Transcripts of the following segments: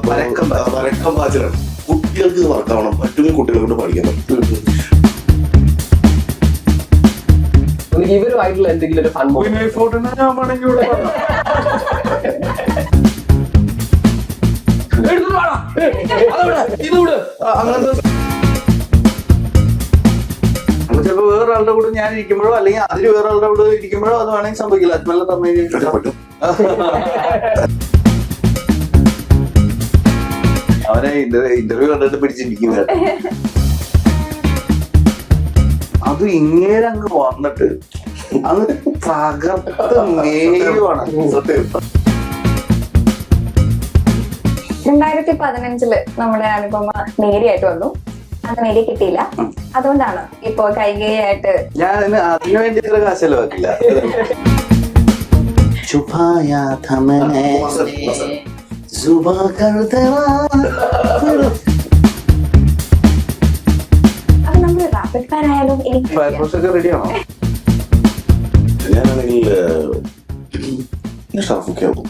വരക്കം പാച്ചിലാണ്. കുട്ടികൾക്ക് ഇത് വർക്കാവണം, പറ്റുമെങ്കിൽ കുട്ടികളെ കൊണ്ട് പഠിക്കാൻ പറ്റും. ഇവരുമായിട്ടുള്ള എന്തെങ്കിലും ഒരു ഫൺ ചിലപ്പോ വേറൊരാളുടെ കൂടെ ഞാൻ ഇരിക്കുമ്പോഴോ അല്ലെങ്കിൽ അതിൽ വേറൊരാളുടെ കൂടെ ഇരിക്കുമ്പോഴോ അത് വേണമെങ്കിൽ സംഭവിക്കില്ല. അജ്മലിനെ തമ്മിൽ പറ്റും. അവനെ ഇന്റർവ്യൂ കണ്ടിട്ട് പിടിച്ചിരിക്കും. അത് ഇങ്ങേരെ അങ്ങ് വന്നിട്ട് അങ്ങ് തകർത്ത് മേയുവാണ് സത്യം. 2015 നമ്മുടെ അനുപമ നേരിയായിട്ട് വന്നു. അത് നേരി കിട്ടിയില്ല, അതുകൊണ്ടാണ് ഇപ്പൊ കൈകേയായിട്ട്. ഞാൻ അതിനു വേണ്ടി ഇത്ര കാശ് ചെലവാക്കില്ല. അത് നമ്മൾ റാപ്പിഡ് ഫയർ ആയാലും ഫയർഫോഴ്സൊക്കെ റെഡിയാണോ? ഞാനാണെങ്കിൽ ഷറഫൊക്കെ ആവും.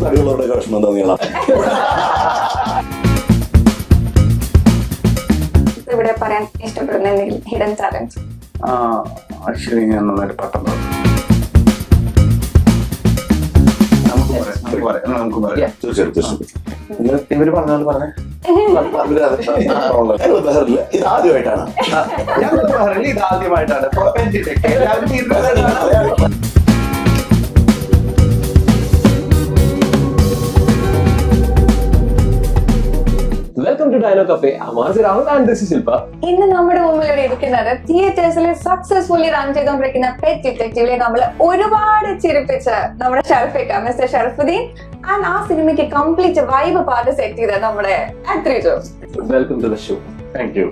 തടികളുടെ കഷ്ണം എന്താ നീള. ഇവിടെ പറയാൻ ഇഷ്ടപ്പെടുന്ന എന്തെങ്കിലും ഹിഡൻ ടാലന്റ്? ആക്ച്വലി ഞാൻ നന്നായിട്ട് പട്ടം പറയും. നമുക്ക് പറയാം. ഇവര് പറഞ്ഞാൽ പറഞ്ഞേ ഇത് ആദ്യമായിട്ടാണ്. ഞങ്ങൾ പറഞ്ഞില്ല ഇത് ആദ്യമായിട്ടാണ്. Welcome to dialogue cafe. Rahul and this is Shilpa. ഇന്ന് നമ്മുടെ മുമ്പിൽ ഇവിടെ ഇരിക്കുന്നത് തിയേറ്റേഴ്സിൽ സക്സസ്ഫുള്ളി റൺ ചെയ്തുകൊണ്ടിരിക്കുന്ന പെറ്റ് ഡിറ്റക്റ്റീവിലെ നമ്മൾ ഒരുപാട് ചിരിപ്പിച്ച നമ്മുടെ ഷറഫിക്ക, മിസ്റ്റർ ഷറഫുദ്ദീൻ. ആൻഡ് ആ സിനിമയ്ക്ക് കംപ്ലീറ്റ് വൈബ് പാട്ട് സെറ്റ് ചെയ്ത നമ്മുടെ Athri Jose. Welcome to the show. Thank you.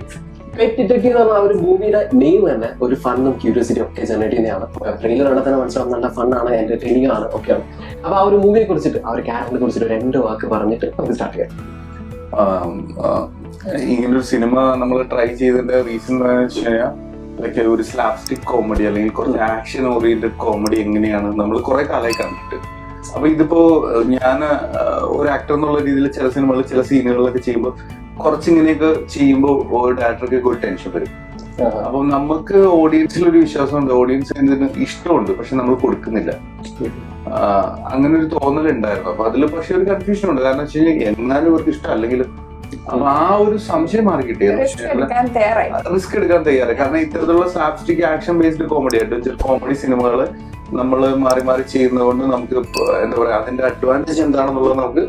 Pet detective എന്ന് പറഞ്ഞ ഒരു മൂവിയുടെ നെയിം തന്നെ ഒരു ഫണ്ണും ക്യൂരിയോസിറ്റി ഒക്കെ ജനറേറ്റ് ചെയ്യുന്നതാണ്. ട്രെയിലർ കണ്ടാൽ തന്നെ മനസ്സിലാവും നല്ല ഫണ്ണാണ്, എന്റർടൈനിങ് ആണ്, ഒക്കെയാണ്. അപ്പൊ ആ ഒരു മൂവിയെ കുറിച്ചിട്ട് ആ ഒരു ക്യാരക്ടറിനെ കുറിച്ചിട്ട് ഒരു 2 വാക്ക് പറഞ്ഞിട്ട് നമുക്ക് സ്റ്റാർട്ട് ചെയ്യാം. ഇങ്ങനൊരു സിനിമ നമ്മൾ ട്രൈ ചെയ്തതിന്റെ റീസൺ എന്താണെന്ന് വെച്ച് കഴിഞ്ഞാൽ ലൈക്ക് ഒരു സ്ലാപ്സ്റ്റിക് കോമഡി അല്ലെങ്കിൽ കുറച്ച് ആക്ഷൻ ഓറിയന്റഡ് കോമഡി എങ്ങനെയാണ് നമ്മൾ കുറെ കാലമായി കണ്ടിട്ട്. അപ്പൊ ഇതിപ്പോ ഞാൻ ഒരു ആക്ടർ എന്നുള്ള രീതിയിൽ ചില സിനിമകളിൽ ചില സീനുകളിലൊക്കെ ചെയ്യുമ്പോൾ കുറച്ചിങ്ങനെയൊക്കെ ചെയ്യുമ്പോൾ ഡയറക്ടർക്ക് ഒരു ടെൻഷൻ വരും. അപ്പൊ നമുക്ക് ഓഡിയൻസിൽ ഒരു വിശ്വാസമുണ്ട്, ഓഡിയൻസ് ഇതിന് ഇഷ്ടമുണ്ട്, പക്ഷെ നമ്മൾ കൊടുക്കുന്നില്ല. അങ്ങനെ ഒരു തോന്നലുണ്ടായിരുന്നു. അപ്പൊ അതിൽ പക്ഷെ ഒരു കൺഫ്യൂഷൻ ഉണ്ട്. കാരണം വെച്ച് കഴിഞ്ഞാൽ എന്നാലും ഇവർക്ക് ഇഷ്ടം അല്ലെങ്കിലും. അപ്പൊ ആ ഒരു സംശയം മാറി കിട്ടിയത് റിസ്ക് എടുക്കാൻ തയ്യാറായി. കാരണം ഇത്തരത്തിലുള്ള slapstick action based comedy, adventure comedy സിനിമകൾ നമ്മൾ മാറി മാറി ചെയ്യുന്നത് കൊണ്ട് നമുക്ക് എന്താ പറയാ അതിന്റെ അഡ്വാൻറ്റേജ് എന്താണെന്നുള്ളത് നമുക്ക്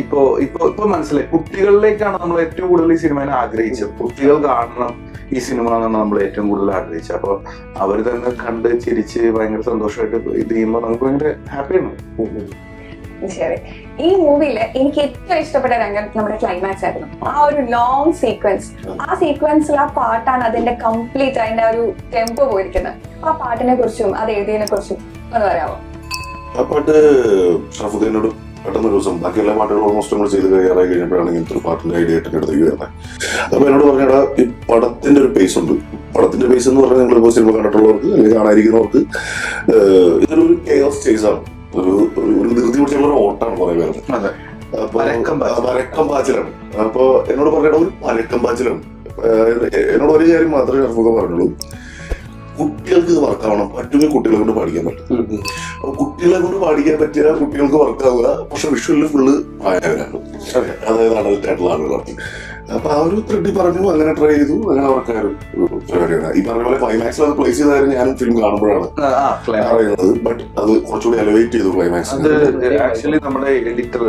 ഇപ്പൊ മനസ്സിലായി. കുട്ടികളിലേക്കാണ് നമ്മൾ ഏറ്റവും കൂടുതൽ ഈ സിനിമയെ ആഗ്രഹിച്ചത്. കുട്ടികൾ കാണണം ഈ സിനിമ എന്നാണ് നമ്മൾ ഏറ്റവും കൂടുതൽ ആഗ്രഹിച്ചത്. അപ്പൊ അവർ തന്നെ കണ്ട് ചിരിച്ച് ഭയങ്കര സന്തോഷമായിട്ട് ഇത് ചെയ്യുമ്പോൾ നമുക്ക് ഭയങ്കര ഹാപ്പിയാണ്. ശരി, ഈ മൂവിയില് എനിക്ക് ഏറ്റവും ഇഷ്ടപ്പെട്ട രംഗം നമ്മുടെ ക്ലൈമാക്സ് ആയിരുന്നു. ആ ഒരു ലോങ് സീക്വൻസ്, ആ സീക്വൻസിൽ ആ പാട്ടാണ് അതിന്റെ കംപ്ലീറ്റ് അതിന്റെ ഒരു ടെമ്പോ പോയിരിക്കുന്നത്. ആ പാട്ടിനെ കുറിച്ചും അത് എഴുതിയതിനെ കുറിച്ചും ഒന്ന് പറയാമോ? ആ പാട്ട് ഷറഫുദ്ദീനോട് പെട്ടെന്ന് ഒരു ദിവസം ബാക്കി എല്ലാ പാട്ടുകളും ഓൾമോസ്റ്റ് നമ്മൾ ചെയ്ത് കയറായി കഴിഞ്ഞപ്പോഴാണ് ഇങ്ങനത്തെ ഒരു പാട്ടിന്റെ ഐഡിയ ആയിട്ട് എടുത്തേക്ക് വരുന്നത്. അപ്പൊ എന്നോട് പറഞ്ഞാ ഈ പടത്തിന്റെ ഒരു പേസ് ഉണ്ട്. പടത്തിന്റെ പേസ് എന്ന് പറഞ്ഞാൽ നിങ്ങളിപ്പോ സിനിമ കണ്ടിട്ടുള്ളവർക്ക് അല്ലെങ്കിൽ കാണാതിരിക്കുന്നവർക്ക് ഇതൊരു കെയോസ് ചേസാണ്, ഒരു ധൃതി പിടിച്ചുള്ള ഒരു ഓട്ടാണ് കുറെ പേർക്ക്. അപ്പൊ വരക്കം പാച്ചിലാണ്. അപ്പൊ എന്നോട് പറഞ്ഞ ഒരു വരക്കം പാച്ചിലാണ്. എന്നോട് ഒരു കാര്യം മാത്രമേ ഷറഫൊക്കെ പറഞ്ഞുള്ളൂ, കുട്ടികൾക്ക് ഇത് വർക്കാവണം, പറ്റുമെങ്കിൽ കുട്ടികളെ കൊണ്ട് പാടിക്കാൻ പറ്റും. അപ്പൊ കുട്ടികളെ കൊണ്ട് പാടിക്കാൻ പറ്റിയ കുട്ടികൾക്ക് വർക്കാവുക, പക്ഷെ വിഷ്വലിൽ ഫുള്ള് ആയവരാണ്, അതായത് അഡൽട്ട് ആയിട്ടുള്ള ആളുകളാണ്. അപ്പൊ ആ ഒരു ത്രെഡി പറഞ്ഞു, അങ്ങനെ ട്രൈ ചെയ്തു, അങ്ങനെ വർക്കായൊരു പരിപാടിയാണ്. ഈ പറഞ്ഞ പോലെ ക്ലൈമാക്സിൽ അത് പ്ലേസ് ചെയ്തായിരുന്നു ഞാനും ഫിലിം കാണുമ്പോഴാണ് അറിയുന്നത്. ബട്ട് അത് കുറച്ചുകൂടി എലവേറ്റ് ചെയ്തു ക്ലൈമാക്സ്. ആക്ച്വലി നമ്മുടെ എഡിറ്റർ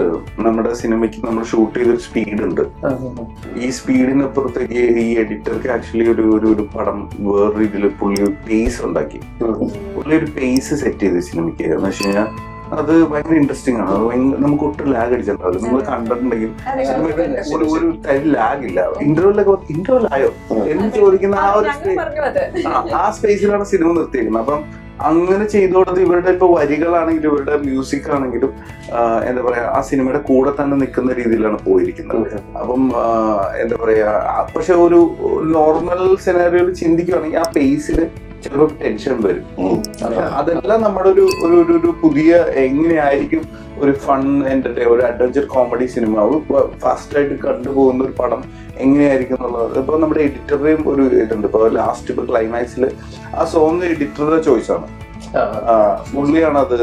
നമ്മുടെ സിനിമയ്ക്ക് നമ്മൾ ഷൂട്ട് ചെയ്തൊരു സ്പീഡ് ഉണ്ട്. ഈ സ്പീഡിനപ്പുറത്തേക്ക് ഈ എഡിറ്റർക്ക് ആക്ച്വലി ഒരു പടം വേറെ രീതിയിൽ പുള്ളി ഒരു പേസ് ഉണ്ടാക്കി. പുള്ളി ഒരു പേസ് സെറ്റ് ചെയ്ത് സിനിമയ്ക്ക് എന്ന് വെച്ച് കഴിഞ്ഞാൽ അത് ഭയങ്കര ഇൻട്രസ്റ്റിംഗ് ആണ്. നമുക്ക് ഒട്ടും ലാഗ് അടിച്ചിട്ടുണ്ടാവില്ല. നിങ്ങൾ കണ്ടിട്ടുണ്ടെങ്കിൽ ഒരു തരി ലാഗ് ഇല്ല. ഇന്റർവെൽ ആയോ എന്ന് ചോദിക്കുന്ന ആ സ്പേസിലാണ് സിനിമ നിർത്തിയിരിക്കുന്നത്. അപ്പം അങ്ങനെ ചെയ്തോടത് ഇവരുടെ ഇപ്പൊ വരികളാണെങ്കിലും ഇവരുടെ മ്യൂസിക് ആണെങ്കിലും എന്താ പറയാ ആ സിനിമയുടെ കൂടെ തന്നെ നിൽക്കുന്ന രീതിയിലാണ് പോയിരിക്കുന്നത്. അപ്പം എന്താ പറയാ പക്ഷെ ഒരു നോർമൽ സിനാരിയോയിൽ ചിന്തിക്കുകയാണെങ്കിൽ ആ പേസിൽ ചിലപ്പോൾ ടെൻഷൻ വരും. അതെല്ലാം നമ്മുടെ ഒരു പുതിയ എങ്ങനെയായിരിക്കും ഒരു ഫൺ എന്റർടൈൻ ഒരു അഡ്വഞ്ചർ കോമഡി സിനിമ ഫാസ്റ്റ് ആയിട്ട് കണ്ടുപോകുന്ന ഒരു പടം എങ്ങനെയായിരിക്കും എന്നുള്ളത്. ഇപ്പൊ നമ്മുടെ എഡിറ്ററുടെയും ഒരു ഇതുണ്ട്. ഇപ്പൊ ലാസ്റ്റ് ഇപ്പൊ ക്ലൈമാക്സിൽ ആ സോങ് എഡിറ്ററുടെ ചോയ്സ് ആണ്. പുള്ളിയാണ് അത്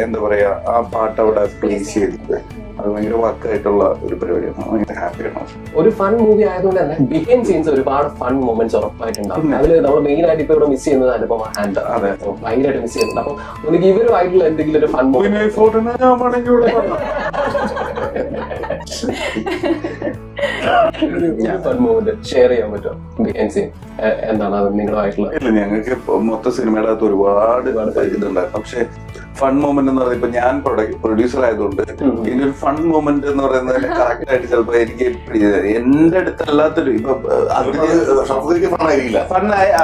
എന്താ പറയാ ആ പാട്ട് അവിടെ പ്ലേസ് ചെയ്തത്. അത് ഭയങ്കര വർക്കായിട്ടുള്ള ഒരു പരിപാടിയാണ്. ഭയങ്കര ഹാപ്പിയാണ്. ഒരു ഫൺ മൂവി ആയതുകൊണ്ട് തന്നെ ബിഹൈൻഡ് സീൻസ് ഒരുപാട് ഫൺ മൊമെന്റ്സ് ഉറപ്പായിട്ടുണ്ടാവും. അതില് നമ്മൾ മെയിൻ ആയിട്ട് ഇപ്പൊ ഇവിടെ മിസ് ചെയ്യുന്നത് അനുപമ ആൻഡ് ഭയങ്കരമായിട്ട് മിസ് ചെയ്യുന്നുണ്ട്. അപ്പൊ എനിക്ക് ഇവരുമായിട്ടുള്ള എന്തെങ്കിലും ഒരു ഫൺ ഫൺ മൂവ്മെന്റ് ഷെയർ ചെയ്യാൻ പറ്റുമോ? ബിഹൈൻഡ് സീൻ എന്താണ് അത് നിങ്ങളുമായിട്ടുള്ള? ഇല്ല, ഞങ്ങൾക്ക് മൊത്തം സിനിമയുടെ അകത്ത് ഒരുപാട് ഇതുണ്ടായിരുന്നു. പക്ഷെ ഫൺ മൊമെന്റ് എന്ന് പറയുന്നത് ഇപ്പൊ ഞാൻ പ്രൊഡ്യൂസർ ആയതുകൊണ്ട് ഇതിനൊരു ഫൺ മൊമെന്റ് എന്ന് പറയുന്നത് കറക്റ്റ് ആയിട്ട് ചിലപ്പോ എനിക്ക് എന്റെ അടുത്തല്ലാത്തൊരു ഇപ്പൊ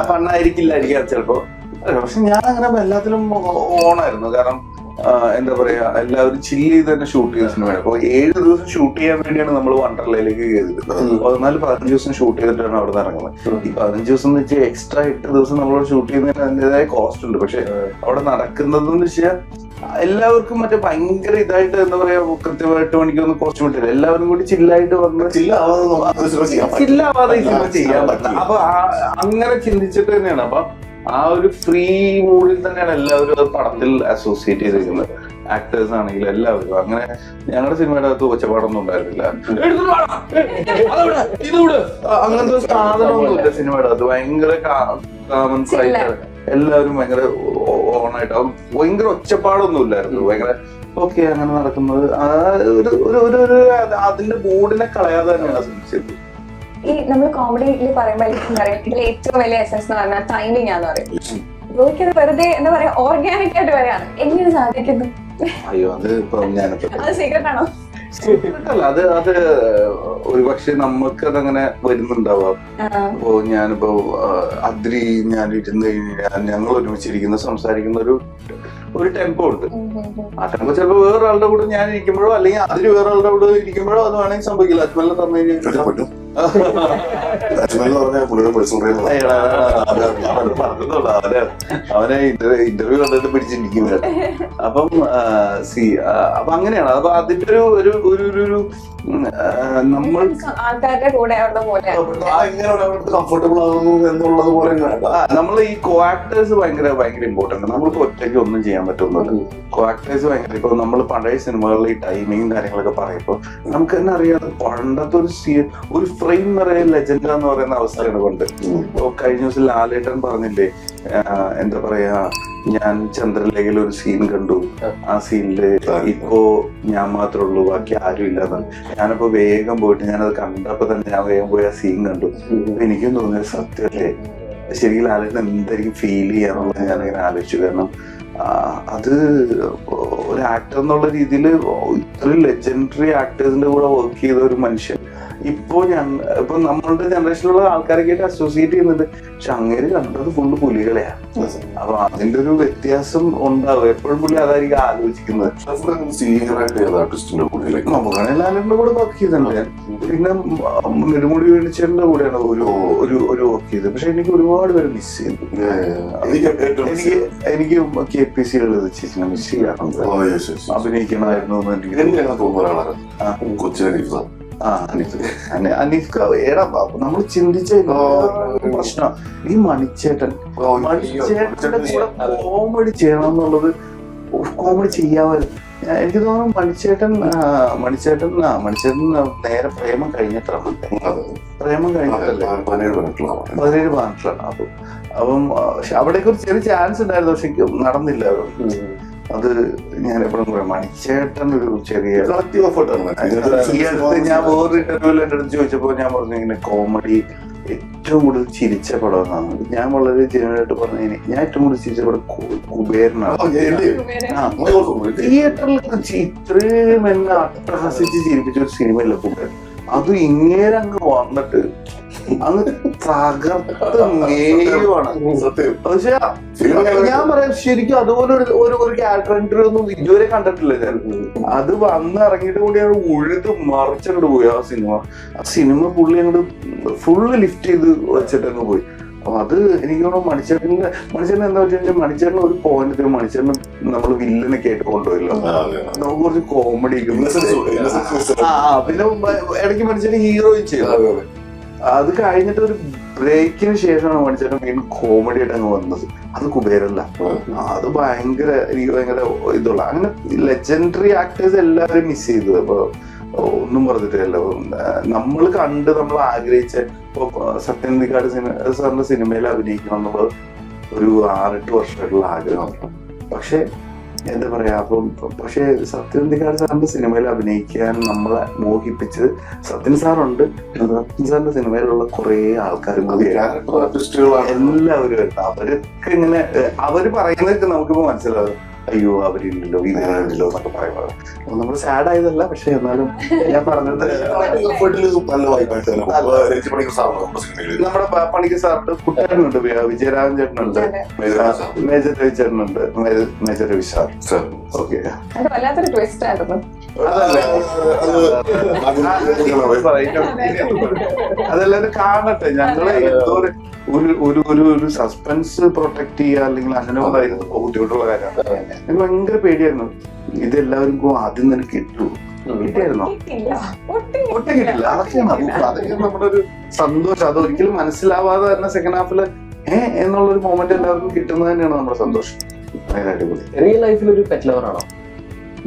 ഫണ്ണായിരിക്കില്ലായിരിക്കാം ചിലപ്പോ. പക്ഷെ ഞാൻ അങ്ങനെ എല്ലാത്തിലും ഓണായിരുന്നു. കാരണം എന്താ പറയാ എല്ലാവരും ചില്ല് ചെയ്ത് തന്നെ ഷൂട്ട് ചെയ്ത സിനിമയാണ്. അപ്പൊ 7 ദിവസം ഷൂട്ട് ചെയ്യാൻ വേണ്ടിയാണ് നമ്മൾ വണ്ടർലയിലേക്ക് കയറിയത്. 14-15 ദിവസം ഷൂട്ട് ചെയ്തിട്ടാണ് അവിടെ നിന്ന് ഇറങ്ങുന്നത്. ഈ 15 ദിവസം എന്ന് വെച്ചാൽ എക്സ്ട്രാ 8 ദിവസം നമ്മൾ ഷൂട്ട് ചെയ്യുന്നതിന് അതിൻ്റെതായ കോസ്റ്റ് ഉണ്ട്. പക്ഷെ അവിടെ നടക്കുന്നതെന്ന് വെച്ചാൽ എല്ലാവർക്കും മറ്റേ ഭയങ്കര ഇതായിട്ട് എന്താ പറയാ കൃത്യമായിട്ട് 8 മണിക്കൊന്നും കോസ്റ്റ്യൂം ഇട്ടില്ല. എല്ലാവരും കൂടി ചില്ലായിട്ട് വന്ന് ചില്ലാവാതെ ചെയ്യാൻ പറ്റില്ല. അപ്പൊ അങ്ങനെ ചിന്തിച്ചിട്ട് തന്നെയാണ്. അപ്പൊ ആ ഒരു ഫ്രീ മൂഡിൽ തന്നെയാണ് എല്ലാവരും അത് പടത്തിൽ അസോസിയേറ്റ് ചെയ്തിരിക്കുന്നത്. ആക്ടേഴ്സ് ആണെങ്കിലും എല്ലാവരും. അങ്ങനെ ഞങ്ങളുടെ സിനിമയുടെ അകത്ത് ഒച്ചപ്പാടൊന്നും ഉണ്ടായിരുന്നില്ല. അങ്ങനത്തെ സാധനമൊന്നുമില്ല സിനിമയുടെ അകത്ത്. ഭയങ്കര കാമൺ ആയിട്ട് എല്ലാവരും ഭയങ്കര ഓണായിട്ട് ഭയങ്കര ഒച്ചപ്പാടൊന്നും ഇല്ലായിരുന്നു. ഭയങ്കര ഓക്കെ അങ്ങനെ നടക്കുന്നത് അതിന്റെ മൂഡിനെ കളയാതെ തന്നെയാണ് ശ്രമിച്ചത്. ഈ നമ്മൾ കോമഡിയിൽ പറയുമ്പോൾ ഇതിൽ ഏറ്റവും വലിയ എസൻസ് എന്ന് പറഞ്ഞാൽ ടൈമിംഗ് ആണെന്ന് പറയും. ബ്രോയ്ക്കത് വെറുതെ എന്താ പറയാ ഓർഗാനിക് ആയിട്ട് വരെയാണ്. എങ്ങനെ സാധിക്കുന്നു? അയ്യോ അത് ഇപ്പൊ ഞാനിപ്പോ അത് സീക്രട്ട് ആണോ? അല്ല, അത് ഒരുപക്ഷെ നമുക്കതങ്ങനെ വരുന്നുണ്ടാവാം. അപ്പോ ഞാനിപ്പോ അദ്രി ഞാൻ ഇരുന്ന് കഴിഞ്ഞാൽ ഞങ്ങൾ ഒരുമിച്ചിരിക്കുന്ന സംസാരിക്കുന്ന ഒരു ടെമ്പോ ഉണ്ട്. ആ ടെമ്പോ ചിലപ്പോ വേറൊരാളുടെ കൂടെ ഞാൻ ഇരിക്കുമ്പോഴോ അല്ലെങ്കിൽ അതിന് വേറൊരാളുടെ കൂടെ ഇരിക്കുമ്പോഴോ അത് വേണമെങ്കിൽ സംഭവിക്കില്ല. അജ്മലിനെ തന്നു കഴിഞ്ഞാൽ അവനെ ഇന്റർവ്യൂ കണ്ടിട്ട് പിടിച്ചിരിക്കും. അപ്പം അപ്പൊ അങ്ങനെയാണ്. അപ്പൊ അതിന്റെ ഒരു നമ്മൾ ആൾക്കാരുടെ കൂടെ കംഫർട്ടബിൾ ആകുന്നു എന്നുള്ളത് പോലെ നമ്മൾ ഈ കോ ആക്ടേഴ്സ് ഭയങ്കര ഇമ്പോർട്ടന്റ്. നമ്മൾക്ക് ഒറ്റയ്ക്ക് ഒന്നും ചെയ്യാൻ പറ്റുന്നുണ്ട്. കോ ആക്ടേഴ്സ് ഭയങ്കര. ഇപ്പൊ നമ്മൾ പഴയ സിനിമകളിൽ ഈ ടൈമിങ്ങും കാര്യങ്ങളൊക്കെ പറയുമ്പോൾ നമുക്ക് തന്നെ അറിയാം പണ്ടത്തെ ഒരു ഫ്രെയിം നിറയെ ലെജൻഡ് എന്ന് പറയുന്ന അവസ്ഥയാണ് കൊണ്ട്. ഇപ്പൊ കഴിഞ്ഞ ദിവസം ലാലേട്ടൻ പറഞ്ഞില്ലേ എന്താ പറയാ ഞാൻ ചന്ദ്രലേഖയിൽ ഒരു സീൻ കണ്ടു. ആ സീനില് ഇപ്പോ ഞാൻ മാത്രമേ ഉള്ളൂ, ബാക്കി ആരും ഇല്ലെന്ന്. ഞാനപ്പോ വേഗം പോയിട്ട് ഞാനത് കണ്ടപ്പോ തന്നെ ഞാൻ വേഗം പോയി ആ സീൻ കണ്ടു. എനിക്കും തോന്നിയത് സത്യമല്ലേ ശരിക്കും ലാലേട്ടൻ എന്തായിരിക്കും ഫീൽ ചെയ്യാന്നുള്ളത് ഞാനിങ്ങനെ ആലോചിച്ചു. കാരണം അത് ഒരു ആക്ടർ എന്നുള്ള രീതിയിൽ ഇത്രയും ലെജൻഡറി ആക്ടേഴ്സിന്റെ കൂടെ വർക്ക് ചെയ്ത ഒരു മനുഷ്യൻ ഇപ്പൊ നമ്മളുടെ ജനറേഷനിലുള്ള ആൾക്കാരൊക്കെ ആയിട്ട് അസോസിയേറ്റ് ചെയ്യുന്നുണ്ട്. പക്ഷെ അങ്ങേര് കണ്ടത് ഫുള്ള് പുലികളെയാണ്. അപ്പൊ അതിന്റെ ഒരു വ്യത്യാസം ഉണ്ടാവും. എപ്പോഴും പുള്ളി അതായിരിക്കും ആലോചിക്കുന്നത്. നമുക്കാണെങ്കിൽ ലാലേട്ടന്റെ കൂടെ വർക്ക് ചെയ്തിട്ടുണ്ട്. പിന്നെ നെടുമുടി വേണിച്ചേട്ടന്റെ കൂടെയാണ് ഒരു വർക്ക് ചെയ്തത്. പക്ഷെ എനിക്ക് ഒരുപാട് പേര് മിസ് ചെയ്തു. എനിക്ക് KPCകൾ ചേച്ചിനെ മിസ് ചെയ്യാറുണ്ട്. അഭിനയിക്കണമായിരുന്നു എന്ന് എനിക്ക് തോന്നുന്നു. അനീഫ് എടാ നമ്മൾ ചിന്തിച്ച പ്രശ്നം ഈ മണിച്ചേട്ടന്റെ കൂടെ കോമഡി ചെയ്യണം എന്നുള്ളത്. കോമഡി ചെയ്യാമായിരുന്നു. എനിക്ക് തോന്നുന്നു മണിച്ചേട്ടൻ നേരെ പ്രേമം കഴിഞ്ഞിട്ടാണ്. പ്രേമം കഴിഞ്ഞിട്ടല്ലേ 17 പറഞ്ഞിട്ടാണ്. അപ്പം അവിടേക്ക് ഒരു ചെറിയ ചാൻസ് ഉണ്ടായിരുന്നു. പക്ഷെ നടന്നില്ല. അത് ഞാൻ എപ്പോഴും പറയാം മണിച്ചേട്ടൻ ഒരു ചെറിയ ഈ അടുത്ത് ഞാൻ വേറൊരു ഇന്റർവ്യൂവിൽ എന്റെ അടുത്ത് ചോദിച്ചപ്പോ ഞാൻ പറഞ്ഞു ഇങ്ങനെ കോമഡി ഏറ്റവും കൂടുതൽ ചിരിച്ച പടം എന്നാണ്. ഞാൻ വളരെ ജനുവനായിട്ട് പറഞ്ഞു ഞാൻ ഏറ്റവും കൂടുതൽ ചിരിച്ച പടം കുബേരനാണ്. തിയേറ്ററിൽ ഇത്രയും എന്നെ അട്ടഹസിച്ച് ചിരിപ്പിച്ച ഒരു സിനിമയില്ല കുബേരൻ. അത് ഇങ്ങേരെ അങ്ങ് വന്നിട്ട് അങ്ങ് തകർത്ത് മേയുവാണ്. പക്ഷെ ഞാൻ പറയാം ശരിക്കും അതുപോലെ ഒരു ക്യാരക്ടർ ഇന്റർവ്യൂ ഒന്നും ഇതുവരെ കണ്ടിട്ടില്ല ഞാൻ. അത് വന്ന് ഇറങ്ങിയിട്ട് കൂടിയാണ് ഉഴുത് മറിച്ചങ്ങോട്ട് പോയി ആ സിനിമ പുള്ളി അങ്ങോട്ട് ഫുള്ള് ലിഫ്റ്റ് ചെയ്ത് വെച്ചിട്ട് അങ്ങ് പോയി. അപ്പൊ അത് എനിക്ക് തോന്നുന്നു മണിച്ചേട്ടൻ എന്താ വെച്ച് കഴിഞ്ഞാൽ മണിച്ചേട്ടൻ ഒരു പോയിന്റ് മണിച്ചേട്ടൻ നമ്മൾ വില്ലനൊക്കെ ആയിട്ട് കൊണ്ടുപോയല്ലോ, നമുക്ക് കുറച്ച് കോമഡി പിന്നെ ഇടയ്ക്ക് മണിച്ചേട്ടൻ ഹീറോയും ചെയ്തു. അത് കഴിഞ്ഞിട്ട് ഒരു ബ്രേക്കിന് ശേഷമാണ് മണിച്ചേട്ടൻ മെയിൻ കോമഡി ആയിട്ട് അങ്ങ് വന്നത്. അത് കുബേരല്ല, അത് എനിക്ക് ഭയങ്കര ഇതുള്ള അങ്ങനെ ലെജൻഡറി ആക്ടേഴ്സ് എല്ലാവരും മിസ് ചെയ്തു. അപ്പൊ ഒന്നും പറഞ്ഞിട്ടില്ല, നമ്മൾ നമ്മൾ ആഗ്രഹിച്ച ഇപ്പൊ സത്യനന്ദിക്കാട് സാറിന്റെ സിനിമയിൽ അഭിനയിക്കണം എന്നുള്ളത് ഒരു 6-8 വർഷമായിട്ടുള്ള ആഗ്രഹമാണ്. പക്ഷെ എന്താ പറയാ, പക്ഷെ സത്യനന്ദിക്കാട് സാറിന്റെ സിനിമയിൽ അഭിനയിക്കാൻ നമ്മളെ മോഹിപ്പിച്ചത് സത്യൻ സാറുണ്ട്. സത്യൻ സാറിന്റെ സിനിമയിലുള്ള കുറെ ആൾക്കാർ എല്ലാവരും അവരൊക്കെ ഇങ്ങനെ അവര് പറയുന്നതൊക്കെ നമുക്കിപ്പോ മനസ്സിലാവും, അയ്യോ അവരില്ലല്ലോ ഇതില്ലല്ലോ എന്നൊക്കെ പറയുന്നത്. നമ്മൾ സാഡ് ആയതല്ല, പക്ഷെ എന്നാലും ഞാൻ പറഞ്ഞത് നമ്മുടെ പണിക്കർ സാറുണ്ട്, കുട്ടേട്ടനുണ്ട്, വിജയരാഘവൻ ചേട്ടനുണ്ട്, മേജർ രവി ചേട്ടനുണ്ട്, മേജർ രവി സാർ. ഓക്കെ, അതെല്ലാവരും കാണട്ടെ. ഞങ്ങളെ എന്തോ ഒരു സസ്പെൻസ് പ്രൊട്ടക്ട് ചെയ്യുക അല്ലെങ്കിൽ അങ്ങനെ ഉണ്ടായിരുന്നു ബുദ്ധിമുട്ടുള്ള കാര്യമാണ്. എനിക്ക് ഭയങ്കര പേടിയായിരുന്നു. ഇതെല്ലാവർക്കും ആദ്യം തന്നെ കിട്ടുമോ, കിട്ടിയായിരുന്നോ? ഒട്ടും കിട്ടില്ല. അതൊക്കെയാണ് നമ്മുടെ ഒരു സന്തോഷം. അത് ഒരിക്കലും മനസ്സിലാവാതെ തന്നെ സെക്കൻഡ് ഹാഫില് എന്നുള്ളൊരു മൊമെന്റ് എല്ലാവർക്കും കിട്ടുന്നത് തന്നെയാണ് നമ്മുടെ സന്തോഷം. ഭയങ്കര അടിപൊളി. റിയൽ ലൈഫിൽ ഒരു പെറ്റ് ലവർ ആണോ?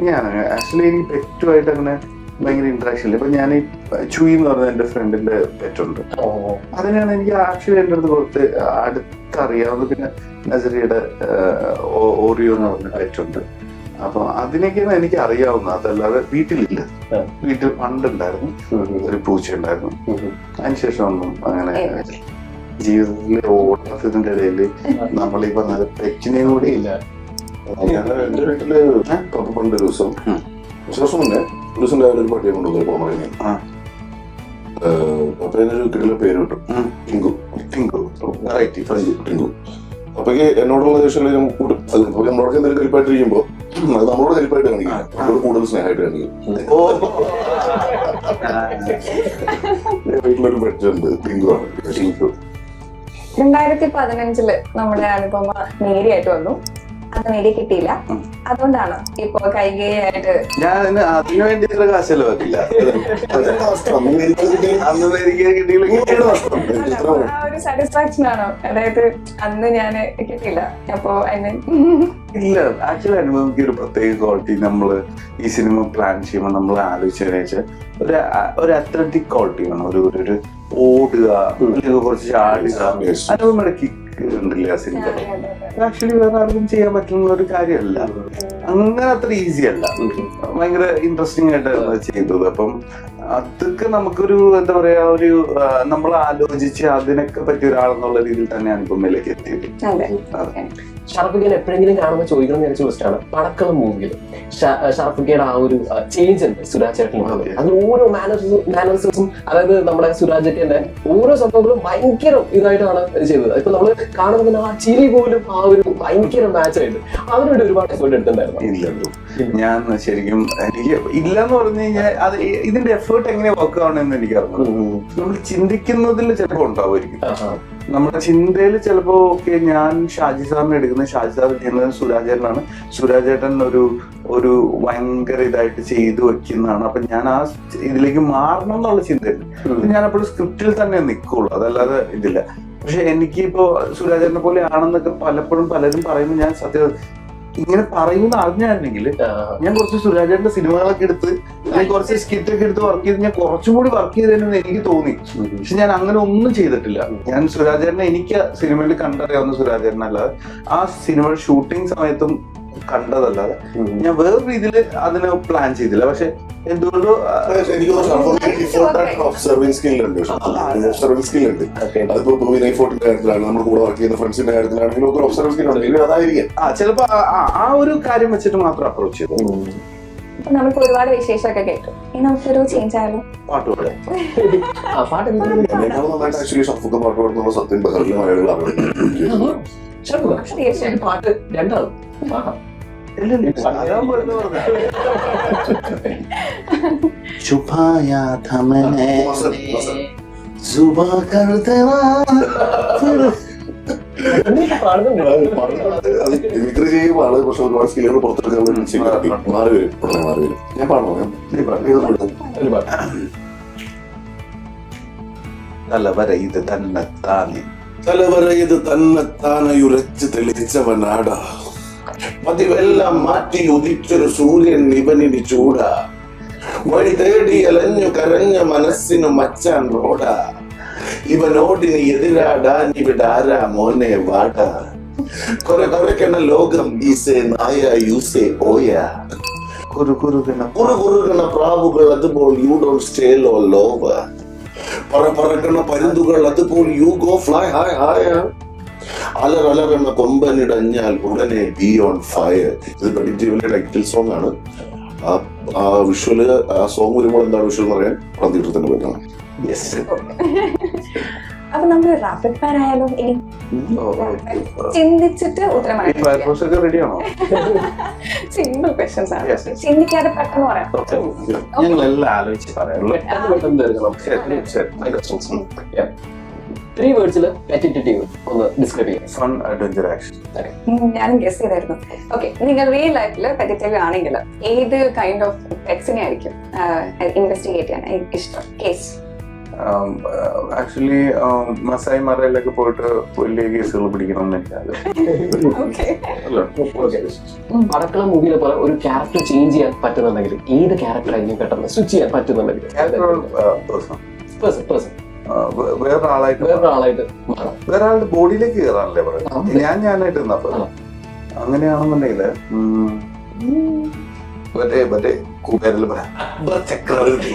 ഞാൻ ആക്ച്വലി എനിക്ക് പെറ്റുമായിട്ട് അങ്ങനെ ഭയങ്കര ഇൻട്രാക്ഷൻ ഇല്ല. ഇപ്പൊ ഞാൻ ഈ ചുയി എന്ന് പറഞ്ഞ എന്റെ ഫ്രണ്ടിന്റെ പെറ്റുണ്ട്. അതിനാണ് എനിക്ക് ആക്ച്വലി എന്റെ അടുത്ത് കൊടുത്ത് അടുത്തറിയാവുന്നത്. പിന്നെ നസറിയുടെ ഓറിയോ എന്ന് പറഞ്ഞ പെറ്റുണ്ട്. അപ്പൊ അതിനൊക്കെയാണ് എനിക്ക് അറിയാവുന്നത്. അതല്ലാതെ വീട്ടിലില്ല. വീട്ടിൽ പണ്ടുണ്ടായിരുന്നു, ഒരു പൂച്ച ഉണ്ടായിരുന്നു. അതിനുശേഷം ഒന്നും അങ്ങനെ ജീവിതത്തിലെ ഓട്ടത്തിന്റെ ഇടയിൽ നമ്മൾ ഈ പറഞ്ഞ പെറ്റിനെയും കൂടി ഇല്ല. ഞാൻ എന്റെ വീട്ടില് പണ്ട് ഒരു ദിവസം മുന്നേ ഒരു ദിവസം രാവിലെ ഒരു പട്ടിയെ കൊണ്ടുവന്നു പോകണേ. അപ്പൊ അതിനൊരു കിട്ടിയ പേര് കിട്ടും, ടിങ്കു. ടിങ്കു. അപ്പൊക്ക് എന്നോടുള്ള ദേഷ്യം നമ്മളോടൊക്കെ എന്തെങ്കിലും ഹെൽപ്പായിട്ടിരിക്കുമ്പോ അത് നമ്മളോട് ഹെൽപ്പായിട്ട് കാണിക്കും, നമ്മളോട് കൂടുതൽ സ്നേഹമായിട്ട് കാണിക്കും. വീട്ടിലൊരു പെറ്റുണ്ട്, ടിങ്കു ആണ്. ടിങ്കു 2015 നമ്മുടെ അനുപമ നേരിയായിട്ട് വന്നു. അത് നേടി കിട്ടിയില്ല. അതുകൊണ്ടാണ് ഇപ്പൊ കൈകേയായിട്ട് ഞാൻ അതിനു വേണ്ടി ഇത്ര കാശ് ചെലവാക്കില്ല. ഒരു സാറ്റിസ്ഫാക്ഷൻ ആണോ? അതായത് അന്ന് ഞാൻ കിട്ടിയില്ല. അപ്പൊ ഇല്ല, ആക്ച്വലി അനുഭവം ഒരു പ്രത്യേക ക്വാളിറ്റി നമ്മള് ഈ സിനിമ പ്ലാൻ ചെയ്യുമ്പോൾ നമ്മൾ ആലോചിച്ച ഒരു അത്ലറ്റിക് ക്വാളിറ്റി വേണം. ഒരു ഓടുക, അല്ലെങ്കിൽ കുറച്ച് ചാടുക, അനുഭവം കിക്ക് ഉണ്ടല്ലേ ആ സിനിമ. ആക്ച്വലി വേറെ ആർക്കും ചെയ്യാൻ പറ്റുന്ന ഒരു കാര്യമല്ല. അങ്ങനെ അത്ര ഈസി അല്ല. ഭയങ്കര ഇൻട്രസ്റ്റിംഗ് ആയിട്ടാണ് ചെയ്തത്. അപ്പം അതൊക്കെ നമുക്കൊരു എന്താ പറയാ, ഒരു നമ്മൾ ആലോചിച്ച് അതിനൊക്കെ പറ്റിയ ഒരാളെന്നുള്ള രീതിയിൽ തന്നെയാണ് ഇപ്പം മേലേക്ക് എത്തിയത്. ഷറഫുഖാൻ എപ്പോഴെങ്കിലും കാണുമ്പോൾ ചോദിക്കണം എന്ന് വിചാരിച്ച ക്വസ്റ്റ്യാണ് പടക്കളം മൂവിയിൽ ഷറഫുഖയുടെ ആ ഒരു ചേഞ്ച് ഉണ്ട് സുരാജ് ചേട്ടൻ. അത് ഓരോ മാനേഴ്സും, അതായത് നമ്മുടെ സുരാജ് ചേട്ടന്റെ ഓരോ സംഭവങ്ങളും ഭയങ്കര ഇതായിട്ടാണ് ചെയ്തത്. ഇപ്പൊ നമ്മള് കാണുമ്പോൾ ആ ചിരി പോലും ആ ഒരു ഭയങ്കര മാച്ച് ആയിട്ട് അതിനുവേണ്ടി ഒരുപാട് എഫേർട്ട് എടുത്തിട്ടുണ്ടായിരുന്നു. ഇല്ലല്ലോ, ഞാൻ ശരിക്കും എനിക്ക് ഇല്ലെന്ന് പറഞ്ഞു കഴിഞ്ഞാൽ അത് ഇതിന്റെ എഫേർട്ട് എങ്ങനെ വർക്ക് ആവണമെന്ന് എനിക്ക് അറിഞ്ഞു. നമ്മൾ ചിന്തിക്കുന്നതിൽ ചിലപ്പോൾ ഉണ്ടാവുമായിരിക്കും. നമ്മുടെ ചിന്തയിൽ ചിലപ്പോ ഓക്കെ ഞാൻ ഷാജി സാറിനെ എടുക്കുന്നത്, ഷാജി സാർ ചെയ്യുന്നത് സുരാജ് ചേട്ടനാണ്, സുരാജ് ചേട്ടൻ ഒരു ഭയങ്കര ഇതായിട്ട് ചെയ്തു വെക്കുന്നതാണ്. അപ്പൊ ഞാൻ ആ ഇതിലേക്ക് മാറണം എന്നുള്ള ചിന്തയുണ്ട്. ഞാൻ അപ്പോഴും സ്ക്രിപ്റ്റിൽ തന്നെ നിൽക്കുള്ളൂ, അതല്ലാതെ ഇതില്ല. പക്ഷെ എനിക്കിപ്പോ സുരാജ് ചേട്ടനെ പോലെ ആണെന്നൊക്കെ പലപ്പോഴും പലരും പറയുമ്പോൾ ഞാൻ സത്യം ഇങ്ങനെ പറയുമെന്ന് അറിഞ്ഞായിരുന്നെങ്കിൽ ഞാൻ കുറച്ച് സുരാജേട്ടന്റെ സിനിമകളൊക്കെ എടുത്ത് അല്ലെങ്കിൽ കുറച്ച് സ്കിറ്റൊക്കെ എടുത്ത് വർക്ക് ചെയ്ത് ഞാൻ കുറച്ചും കൂടി വർക്ക് ചെയ്തതെന്ന് എനിക്ക് തോന്നി. പക്ഷെ ഞാൻ അങ്ങനെ ഒന്നും ചെയ്തിട്ടില്ല. ഞാൻ സുരാജേട്ടനെ എനിക്ക് സിനിമയിൽ കണ്ടറിയാവുന്ന സുരാജേട്ടനല്ലാതെ ആ സിനിമയുടെ ഷൂട്ടിംഗ് സമയത്തും കണ്ടതല്ലാതെ ഞാൻ വേറെ രീതിയിൽ അതിന് പ്ലാൻ ചെയ്തില്ല. പക്ഷെ എന്തുകൊണ്ടോ ഒബ്സർവിംഗ് സ്കിൽ ഉണ്ട്. അതിപ്പോ വിനയ് ഫോർട്ടിന്റെ കാര്യത്തിലാണ്, നമ്മൾ കൂടെ വർക്ക് ചെയ്യുന്ന ഫ്രണ്ട്സിന്റെ കാര്യത്തിലാണെങ്കിലും ഒക്കെ ഒബ്സർവിംഗ് സ്കിൽ ഉണ്ടെങ്കിൽ അതായിരിക്കും. ചിലപ്പോ ആ ഒരു കാര്യം വെച്ചിട്ട് മാത്രം അപ്രോച്ച് ചെയ്തു. നമുക്ക് ഒരുപാട് വിശേഷമൊക്കെ കേട്ടു. ഇനി നമുക്കൊരു ചേഞ്ച് ആയാലും പാട്ടുപാടെ ആക്ച്വലി ഷറഫുഖാൻ പാട്ട് പാടുന്നുള്ള സത്യം ബഹറിലെ മലയാളികൾ പാട്ട് രണ്ടാളും छुपाया था मैंने जुबा कर देना फिर അത് മിമിക്രി ചെയ്യുമ്പോൾ ആള് പക്ഷെ ഒരുപാട് സ്കില്ലുകൾ പുറത്തെടുക്കാൻ മാറി വരും ഉടനെ മാറി വരും. ഞാൻ പാടണം തലവര ഇത് തന്നെത്താനെ തലവര ഇത് തന്നെത്താനയുരച്ച് തെളിച്ചവനാട പതിവെല്ലാം മാറ്റി ഉദിച്ചൊരു സൂര്യൻ ഇവനിന് ചൂട വഴി തേടി അലഞ്ഞു കരഞ്ഞ മനസ്സിനു മച്ചാൻ റോഡ ഇവനോടിന് എതിരാടാൻ ഇവിടാരാ മോനെ വാട കുറയ്ക്കണ ലോകം ഈസേ നായ യൂസേ ഓയ കുറുകുറുകണ പ്രാവുകൾ അതുപോൽ യു ഡോണ്ട് സ്റ്റേ ലോ ലോവ പറക്കണ പരുന്തുകൾ അതുപോൽ you go fly high high അലറലറെന്ന കൊമ്പനിടഞ്ഞാൽ ഉടനെ ബി ഓൺ ഫയർ. ഇത് പ്രഡിക്റ്റീവിന്റെ ടൈറ്റിൽ സോങ് ആണ്. ആ വിഷ്വല് ആ സോങ് വരുമ്പോൾ എന്താണ് വിഷ്വൽ എന്ന് പറയാൻ പടം തിയേറ്ററിൽ തന്നെ പറ്റണം. അപ്പൊ നമ്മള് റാപ്പിഡ് ഫയർ ആയാലും ഇനി ചിന്തിച്ചിട്ട് ഉത്തരം റെഡിയാണോ? സിമ്പിൾ ക്വസ്റ്റ്യൻസ് ആണ്, ചിന്തിക്കാതെ പെട്ടെന്ന് പറയാം. ഞങ്ങളെല്ലാം ആലോചിച്ച് പറയാറുള്ളൂ. 3 വേർഡ്സിൽ പെറ്റിറ്റീവ് ഒന്ന് ഡിസ്ക്രൈബ് ചെയ്യാം. Fun adventure action. ഞാനും ഗസ് ചെയ്തായിരുന്നു. ഓക്കെ, നിങ്ങൾ റിയൽ ലൈഫിൽ പെറ്റിറ്റീവ് ആണെങ്കിൽ ഏത് കൈൻഡ് ഓഫ് പെറ്റ്സിനെ ആയിരിക്കും ഇൻവെസ്റ്റിഗേറ്റ് ചെയ്യാൻ ഇഷ്ടം? കേസ് ആക്ച്വലി മസായി മറയിലൊക്കെ പോയിട്ട് വലിയ കേസുകൾ പിടിക്കണമെന്ന് അടക്കള മൂവിയിലെ പോലെ ഒരു ക്യാരക്ടർ ചേഞ്ച് ചെയ്യാൻ പറ്റുന്നുണ്ടെങ്കിൽ ഏത് ക്യാരക്ടർ ആയിരിക്കും പെട്ടെന്ന് സ്വിച്ച് ചെയ്യാൻ പറ്റുന്നുണ്ടെങ്കിൽ? വേറൊരാളായിട്ട് വേറൊരാളുടെ ബോഡിയിലേക്ക് കയറാനല്ലേ പറയുന്നത്. ഞാനായിട്ട് അങ്ങനെയാണെന്നുണ്ടെങ്കിൽ മറ്റേ കുബേരൽ ചക്രവർത്തി.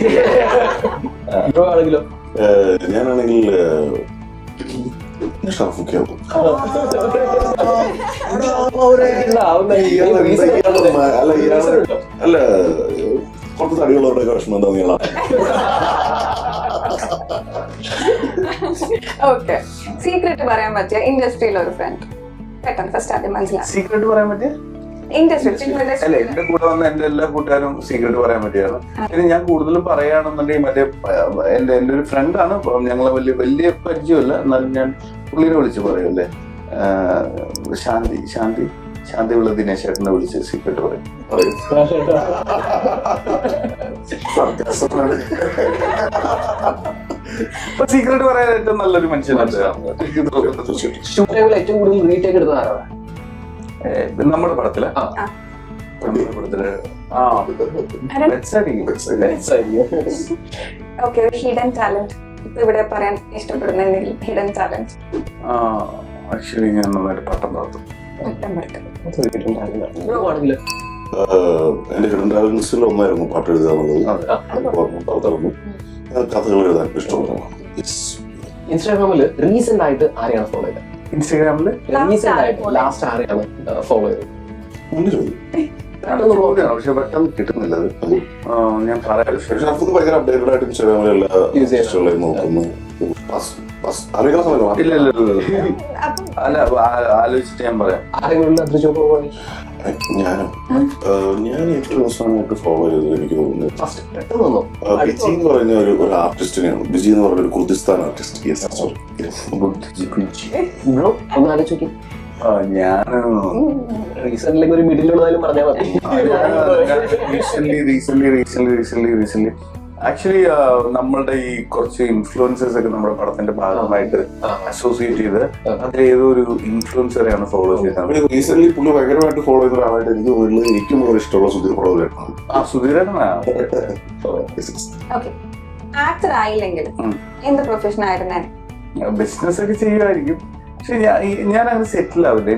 ആണെങ്കിലോ? ഞാനാണെങ്കിൽ ഷറഫുഖ് ആവും. അല്ല കുറച്ച് തടിയുള്ളവരുടെ വിഷമം എന്താ നീള. ഓക്കെ, സീക്രട്ട് പറയാൻ പറ്റിയ ഇൻഡസ്ട്രിയിൽ ഒരു ഫ്രണ്ട് പെട്ടെന്ന് ഫസ്റ്റ് ആദ്യം മനസ്സിലാവും. സീക്രട്ട് പറയാൻ പറ്റിയ ഇൻഡസ്ട്രി അല്ല, എന്റെ കൂടെ വന്ന എന്റെ എല്ലാ കൂട്ടുകാരും സീക്രട്ട് പറയാൻ പറ്റിയാണ്. പിന്നെ ഞാൻ കൂടുതലും പറയുകയാണെന്നുണ്ടെങ്കിൽ മറ്റേ എന്റെ ഒരു ഫ്രണ്ടാണ്. ഞങ്ങളെ വലിയ പരിചയമല്ല, എന്നാലും ഞാൻ പുള്ളിനെ വിളിച്ച് പറയുമല്ലേ, ശാന്തി ഉള്ള ദിനേശ് ചേട്ടനെ വിളിച്ച് സീക്രട്ട് പറയും. സീക്രട്ട് പറയാൻ ഏറ്റവും നല്ലൊരു മനുഷ്യനാണ്. ഏറ്റവും കൂടുതൽ റീടേക്ക് എടുത്തത് ആരാണ്? നമ്മുടെ പടത്തില് ഓക്കെ, ഹിഡൻ ടാലന്റ് ഇവിടെ പറയാൻ ഇഷ്ടപ്പെടുന്ന ഹിഡൻ ടാലന്റ്? ആക്ച്വലി ഞാൻ നന്നായിട്ട് പട്ടം പറത്തും. എന്റെ ഹിഡൻ ടാലന്റ്സിൽ ഒന്നായിരുന്നു പാട്ട് എഴുതുക എന്നുള്ളത്. കഥകൾ എഴുതാൻ ഇഷ്ടപ്പെടുന്നു. ഇൻസ്റ്റാഗ്രാമില് റീസെന്റ് ആയിട്ട് ആരെയാണ് ഫോളോ ചെയ്തത്? ഇൻസ്റ്റാഗ്രാമില് ലാസ്റ്റ് ആരെയാണ് ഫോളോ ചെയ്തത്? പക്ഷെ പെട്ടെന്ന് കിട്ടുന്നില്ല. ഞാൻ പറയാം, ഭയങ്കര അപ്ഡേറ്റഡ് ആയിട്ട് ഇൻസ്റ്റാഗ്രാമിൽ എല്ലാ നോക്കുന്നു. ഇല്ല അല്ല, ആലോചിച്ചിട്ട് ഞാൻ പറയാം. ഞാൻ ഏറ്റവും അവസാനമായിട്ട് ഫോളോ ചെയ്തത് എനിക്ക് തോന്നുന്നത് ബിജി എന്ന് പറയുന്ന ഒരു ആർട്ടിസ്റ്റിനെയാണ്. ബിജി എന്ന് പറഞ്ഞ ഒരു കുർദിസ്ഥാൻ ആർട്ടിസ്റ്റ്. ഞാൻ റീസെന്റ് ഒരു മിഡിലുള്ളതായാലും പറഞ്ഞാൽ മതി. റീസെന്റ് ആക്ച്വലി നമ്മളുടെ ഈ കുറച്ച് ഇൻഫ്ലുവൻസേഴ്സ് ഒക്കെ നമ്മുടെ പടത്തിന്റെ ഭാഗമായിട്ട് അസോസിയേറ്റ് ചെയ്ത് അതിലേതോ ഒരു ഇൻഫ്ലുവൻസറെയാണ് ഫോളോ ചെയ്തത്. റീസെന്റ് പുള്ളി ഭയങ്കരമായിട്ട് ഫോളോ ചെയ്ത ഒരാളായിട്ട് എനിക്ക് തോന്നുന്നത് എനിക്കും വളരെ ഇഷ്ടമുള്ള സുധീർ പടവലാണ്. ആക്ടർ ആയില്ലെങ്കിൽ എന്ത് പ്രൊഫഷൻ ആയിരുന്നേ? ബിസിനസ് ഒക്കെ ചെയ്യുമായിരിക്കും. പക്ഷെ ഞാൻ അങ്ങനെ സെറ്റിൽ ആവില്ല.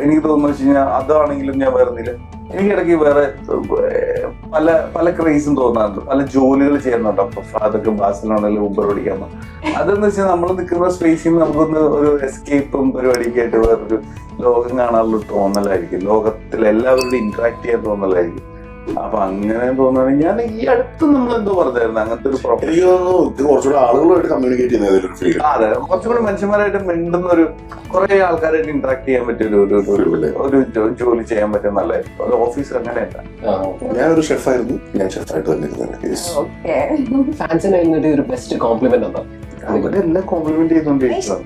എനിക്ക് തോന്നുന്നു വെച്ച് കഴിഞ്ഞാൽ അതാണെങ്കിലും ഞാൻ വേറെ എനിക്ക് ഇടയ്ക്ക് വേറെ പല ക്രേസും തോന്നാറുണ്ട്. പല ജോലികൾ ചെയ്യുന്നുണ്ട്. അപ്പൊ അതൊക്കെ ബാസിലാണെങ്കിലും ഊബർ ഓടിക്കാമോ. അതെന്ന് വെച്ചാൽ നമ്മൾ നിൽക്കുന്ന സ്പേസിൽ നിന്ന് നമുക്കൊന്ന് ഒരു എസ്കേപ്പും പരിപാടിയൊക്കെ ആയിട്ട് വേറൊരു ലോകം കാണാനുള്ള തോന്നലായിരിക്കും. ലോകത്തിൽ എല്ലാവരോടും ഇന്ററാക്ട് ചെയ്യാൻ തോന്നലായിരിക്കും. അപ്പൊ അങ്ങനെ തോന്നുകയാണെങ്കിൽ ഞാൻ ഈ അടുത്ത് നമ്മൾ എന്തോ പറഞ്ഞായിരുന്നു അങ്ങനത്തെ ഒരു കുറച്ചുകൂടെ ആളുകളുമായിട്ട് കമ്മ്യൂണിക്കേറ്റ് ചെയ്യുന്ന. അതെ, കുറച്ചുകൂടി മനുഷ്യന്മാരായിട്ട് മിണ്ടുന്ന ഒരു കുറെ ആൾക്കാരായിട്ട് ഇന്ററാക്ട് ചെയ്യാൻ പറ്റിയ ഒരു ജോലി ചെയ്യാൻ പറ്റിയ നല്ലതായിരിക്കും. ഒരു ഓഫീസ് അങ്ങനെയല്ല. ഞാനൊരു ഷെഫായിരുന്നു. ഞാൻ ഷെഫായിട്ട് തന്നെ ഫാൻസിന് ഒരു ബെസ്റ്റ് കോംപ്ലിമെന്റ് എന്താ? അവരെല്ലാം കോംപ്ലിമെന്റ് ചെയ്തോണ്ടിരിക്കുന്നത്.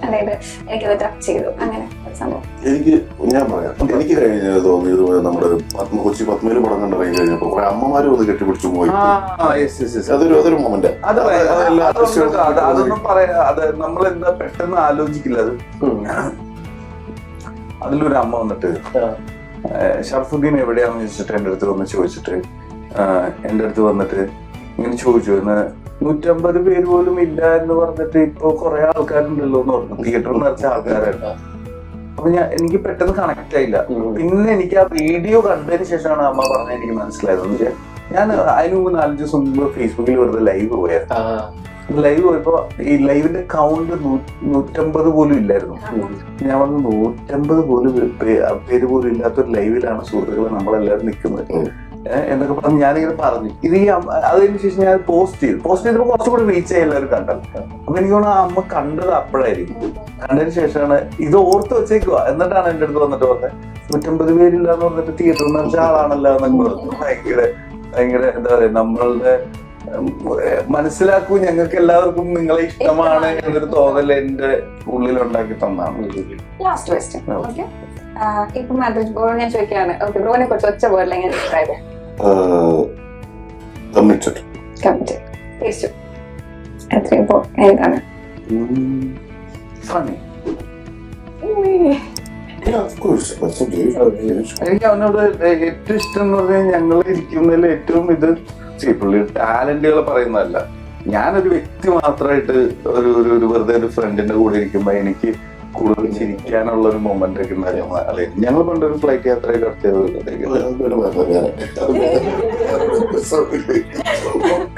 അതായത് എനിക്കത് ടച്ച് ചെയ്തു അങ്ങനെ ഒരു സംഭവം? ഞാൻ പറയാം, എനിക്ക് കഴിഞ്ഞത് തോന്നിയത് നമ്മുടെ കൊച്ചി പത്മയില് പടം കണ്ടിറങ്ങി കഴിഞ്ഞപ്പോ കുറെ അമ്മമാരും ഒന്ന് കെട്ടിപ്പിടിച്ചു പോയി. അതൊരു മൊമെന്റ്. അതൊന്നും പറയാ, അത് നമ്മളെന്താ പെട്ടെന്ന് ആലോചിക്കില്ല. അത് അതിലൊരു അമ്മ വന്നിട്ട് ഷർഫുദ്ദീൻ എവിടെയാണെന്ന് ചോദിച്ചിട്ട് എന്റെ അടുത്ത് വന്ന് ചോദിച്ചിട്ട് എന്റെ അടുത്ത് വന്നിട്ട് ഇങ്ങനെ ചോദിച്ചു, 150 പേര് പോലും ഇല്ല എന്ന് പറഞ്ഞിട്ട് ഇപ്പൊ കുറെ ആൾക്കാരുണ്ടല്ലോ എന്ന് പറഞ്ഞു. തിയേറ്ററിൽ നിറച്ച ആൾക്കാരായിരുന്നു. അപ്പൊ എനിക്ക് പെട്ടെന്ന് കണക്ട് ആയില്ല. പിന്നെ എനിക്ക് ആ വീഡിയോ കണ്ടതിന് ശേഷമാണ് അമ്മ പറഞ്ഞത് എനിക്ക് മനസ്സിലായത്. ഞാൻ അതിന് മുമ്പ് 4 ദിവസം മുമ്പ് ഫേസ്ബുക്കിൽ വെറുതെ ലൈവ് പോയായിരുന്നു. ലൈവ് പോയപ്പോ ഈ ലൈവിന്റെ കൗണ്ട് 150 പോലും ഇല്ലായിരുന്നു. ഞാൻ പറഞ്ഞു 150 പോലും പേര് പോലും ഇല്ലാത്തൊരു ലൈവിലാണ് സുഹൃത്തുക്കളെ നമ്മളെല്ലാവരും നിൽക്കുന്നത് എന്നൊക്കെ പറഞ്ഞ് ഞാനിങ്ങനെ പറഞ്ഞു. ഇത് ഈ അതിന് ശേഷം ഞാൻ പോസ്റ്റ് ചെയ്തപ്പോ കുറച്ചുകൂടി റീച്ച് ആയി എല്ലാവരും കണ്ടത്. അപ്പൊ എനിക്ക് തോന്നുന്നു ആ അമ്മ കണ്ടത് അപ്പോഴായിരിക്കും. കണ്ടതിന് ശേഷമാണ് ഇത് ഓർത്ത് വെച്ചേക്കുക. എന്നിട്ടാണ് എന്റെ അടുത്ത് വന്നിട്ട് പറഞ്ഞത് 150 പേരില്ല എന്ന് പറഞ്ഞിട്ട് തിയേറ്ററിൽ നിന്ന് വെച്ച ആളാണല്ലോ എന്നൊക്കെ പറഞ്ഞു. ഭയങ്കര എന്താ പറയാ, നമ്മളുടെ മനസ്സിലാക്കൂ, ഞങ്ങൾക്ക് എല്ലാവർക്കും നിങ്ങളെ ഇഷ്ടമാണ് എന്നൊരു തോന്നൽ എന്റെ ഉള്ളിൽ ഉണ്ടാക്കി തന്നാണ്. Last question. ഓക്കെ, ഇപ്പൊ മാഡ്രിഡ് ബ്രോ ഞാൻ ചോദിക്കുകയാണ്, ഓക്കെ ബ്രോനെ കുറിച്ച് ഒറ്റ വേർഡിൽ എങ്ങനെ ഡിസ്ക്രൈബ് ചെയ്യാം? കമ്മിറ്റഡ്. ടേസ്റ്റ് എത്രയും ഇപ്പോ ഏതാണ്? ഫണി. എനിക്ക് അവനോട് ഏറ്റവും ഇഷ്ടം എന്ന് പറഞ്ഞാൽ ഞങ്ങൾ ഇരിക്കുന്നതിൽ ഏറ്റവും ഇത് പുള്ളി ടാലന്റുകൾ പറയുന്നതല്ല, ഞാനൊരു വ്യക്തി മാത്രമായിട്ട് ഒരു വെറുതെ ഒരു ഫ്രണ്ടിന്റെ കൂടെ ഇരിക്കുമ്പോ എനിക്ക് കൂടുതൽ ചിരിക്കാനുള്ള ഒരു മൊമെന്റ് ഒക്കെ അല്ലെ. ഞങ്ങൾ പണ്ടൊരു ഫ്ലൈറ്റ് യാത്രയൊക്കെ നടത്തിയത്.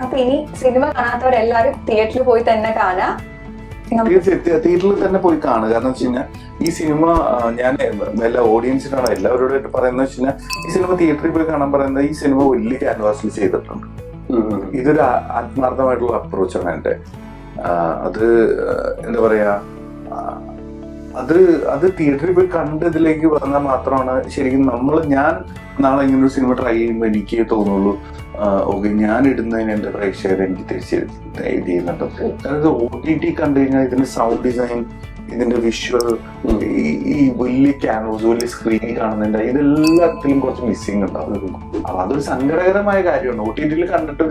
അപ്പൊ ഇനി സിനിമ കാണാത്തവരെല്ലാരും തിയേറ്ററിൽ പോയി തന്നെ കാണാം. തിയേറ്ററിൽ തന്നെ പോയി കാണുക. കാരണം വെച്ച് കഴിഞ്ഞാൽ ഈ സിനിമ ഞാൻ എല്ലാ ഓഡിയൻസിനാണ് എല്ലാവരോടായിട്ട് പറയുന്നത് വെച്ച് കഴിഞ്ഞാൽ ഈ സിനിമ തിയേറ്ററിൽ പോയി കാണാൻ പറയുന്നത് ഈ സിനിമ വലിയ ക്യാൻവാസിൽ ചെയ്തിട്ടുണ്ട്. ഇതൊരു ആത്മാർത്ഥമായിട്ടുള്ള അപ്രോച്ചാണ് എന്റെ. അത് എന്താ പറയാ, അത് തിയേറ്ററിൽ പോയി കണ്ട് ഇതിലേക്ക് വന്നാൽ മാത്രമാണ് ശരിക്കും ഞാൻ നാളെ ഇങ്ങനെ ഒരു സിനിമ ട്രൈ ചെയ്യുമ്പോൾ എനിക്ക് തോന്നുള്ളൂ ഓക്കെ ഞാൻ ഇടുന്നതിന് എന്റെ പ്രേക്ഷകർ എനിക്ക് തിരിച്ച് ഇത് ചെയ്യുന്നുണ്ട്. അതായത് OTT കണ്ടു കഴിഞ്ഞാൽ ഇതിന്റെ സൗണ്ട് ഡിസൈൻ, ഇതിന്റെ വിഷ്വൽ, ഈ വലിയ ക്യാൻവാസ്, വലിയ സ്ക്രീനിൽ കാണുന്നുണ്ട്, ഇതെല്ലാത്തിലും കുറച്ച് മിസ്സിങ് ഉണ്ടാവും. അപ്പൊ അതൊരു സങ്കടകരമായ കാര്യമാണ്. OTT കണ്ടിട്ട്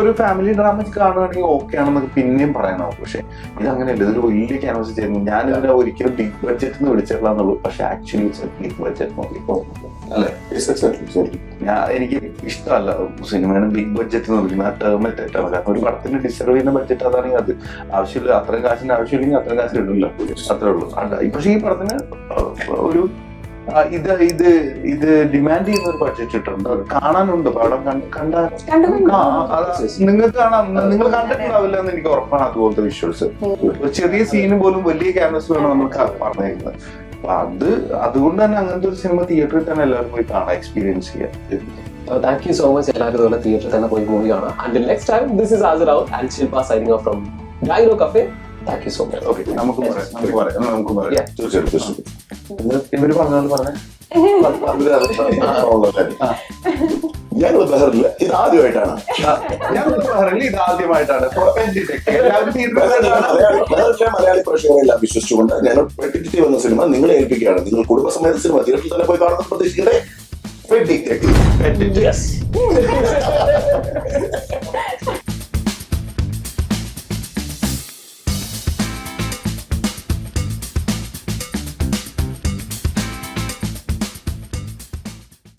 ഒരു ഫാമിലി ഡ്രാമ കാണുകയാണെങ്കിൽ ഓക്കെ ആണെന്നൊക്കെ പിന്നെയും പറയണം. പക്ഷെ ഇത് അങ്ങനെയല്ല, ഇതൊരു വലിയ ക്യാൻവാസ് ചെയ്യുന്നു. ഞാനിതിനെ ഒരിക്കലും ബിഗ് ബഡ്ജറ്റ് എന്ന് വിളിച്ചിട്ടുള്ളൂ, പക്ഷെ ആക്ച്വലി ബിഗ് ബഡ്ജറ്റ് നോക്കി അല്ലെ. എനിക്ക് ഇഷ്ടമല്ല സിനിമയാണ് ബിഗ് ബഡ്ജറ്റ് എന്ന് വിളിക്കുന്നത്. ആ ടേം തെറ്റാണ്. കാരണം ഒരു പടത്തിന് ഡിസർവ് ചെയ്യുന്ന ബഡ്ജറ്റ് അതാണെങ്കിൽ അത് ആവശ്യമില്ല, അത്രയും കാശിന്റെ ആവശ്യമില്ലെങ്കിൽ അത്രയും കാശ് ഇടില്ല, അത്രേ ഉള്ളൂ. പക്ഷെ ഈ പടത്തിന് ഒരു ഇത് ഡിമാൻഡ് ചെയ്യുന്ന ഒരു ബഡ്ജറ്റ് ഇട്ടുണ്ട്. കാണാനുണ്ട്, പടം കണ്ടാൽ നിങ്ങൾക്ക് കാണാം. നിങ്ങൾ കണ്ടിട്ടുണ്ടാവില്ല എന്ന് എനിക്ക് ഉറപ്പാണ്. അതുപോലത്തെ വിഷ്വൽസ്, ചെറിയ സീന് പോലും വലിയ ക്യാൻവസിലാണ് നമ്മൾ പറഞ്ഞിരിക്കുന്നത്. അപ്പൊ അതുകൊണ്ട് തന്നെ അങ്ങനത്തെ ഒരു സിനിമ തിയേറ്ററിൽ തന്നെ എല്ലാവരും പോയി കാണാൻ എക്സ്പീരിയൻസ് ചെയ്യാം. Thank you so much. എല്ലാവരും ഇതുപോലെ തിയേറ്ററിൽ തന്നെ പോയി മൂവി കാണാം. Until next time, this is Azir out and Shilpa signing off from Gyro Cafe. Thank you so much. Okay, നമുക്ക് പറയാം. Yeah. തീർച്ചയായിട്ടും ഇവര് പറഞ്ഞ ഞങ്ങൾ ബഹറില്ല ഇത് ആദ്യമായിട്ടാണ് മലയാളി പ്രേക്ഷകരെല്ലാം വിശ്വസിച്ചുകൊണ്ട് ഞങ്ങൾ പ്രഡിക്റ്റീവ് എന്ന സിനിമ നിങ്ങളെ ഏൽപ്പിക്കുകയാണ്. നിങ്ങൾ കുടുംബസമേത സിനിമ തിയേറ്ററിൽ തന്നെ പോയി കാണുന്ന പ്രതീക്ഷിക്കട്ടെ.